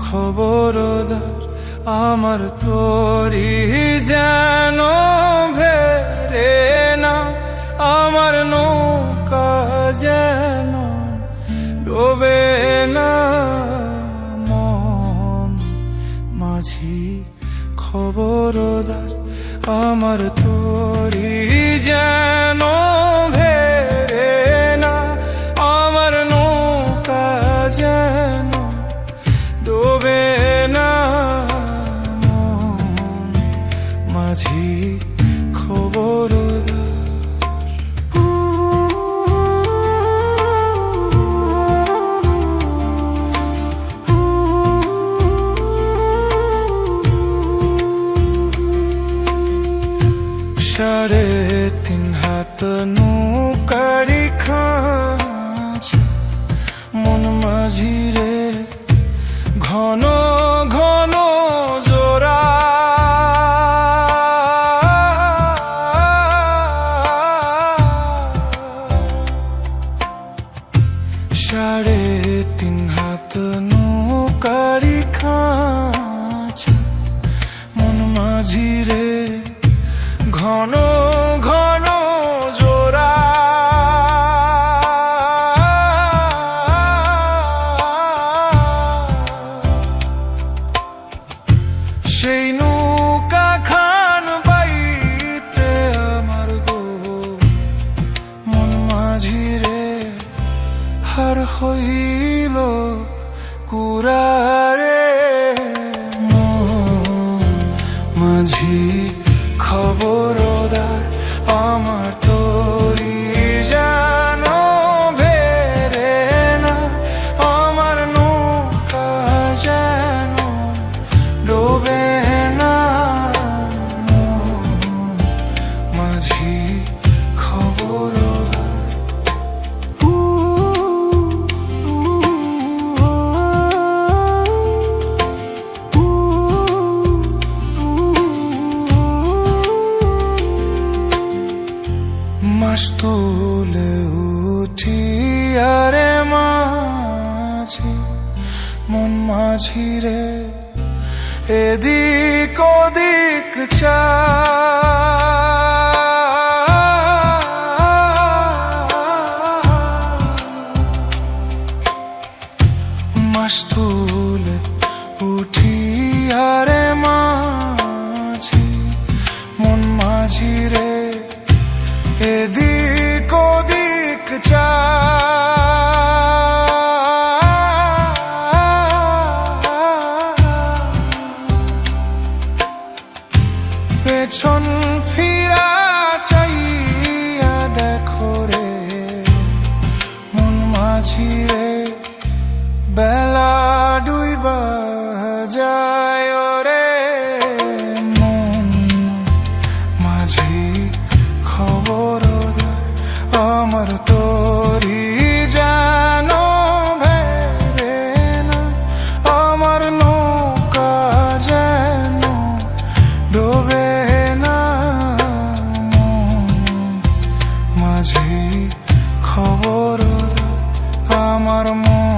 খবরদার আমার তোরি যেন ভেরে না, আমার নৌকা যেন ডোবে না। মন মাঝি খবরদার আমার তোরি যেন ভেরে না, আমার নৌকা যেন ডোবে না। মন মাঝি খবরদার। সাড়ে তিন হাত নৌকারি খাঁচা, মন মাঝিরে ঘন ঘন জোড়া। সাড়ে তিন হাত নৌকারি খাঁচা, মন মাঝিরে ঘন ঘন জোড়া। সেই নৌকা খান বাইতে আমার গো মন মাঝিরে হার হইল কুরারে। মন মাঝি খবরদার আমার তোরি যেন ভেরে না, আমার নৌকা যেন ডোবে না। মাঝি খবরদার। মাস তুলে উঠি আরে মাঝি, মন মাঝিরে এদিক ওদিক চা। মাস তুলে উঠি আরে মাঝি, মন মাঝিরে এদিক ওদিক চা। পেছন ফিরা চাইয়া দেখো রে মন মাঝিরে, বেলা ডুইবা যায় রে। মন মাঝি খবরদার আমার তোরি যেন ভেরে না, আমার নৌকা যেন ডোবে না। মন মাঝি খবরদার আমার মন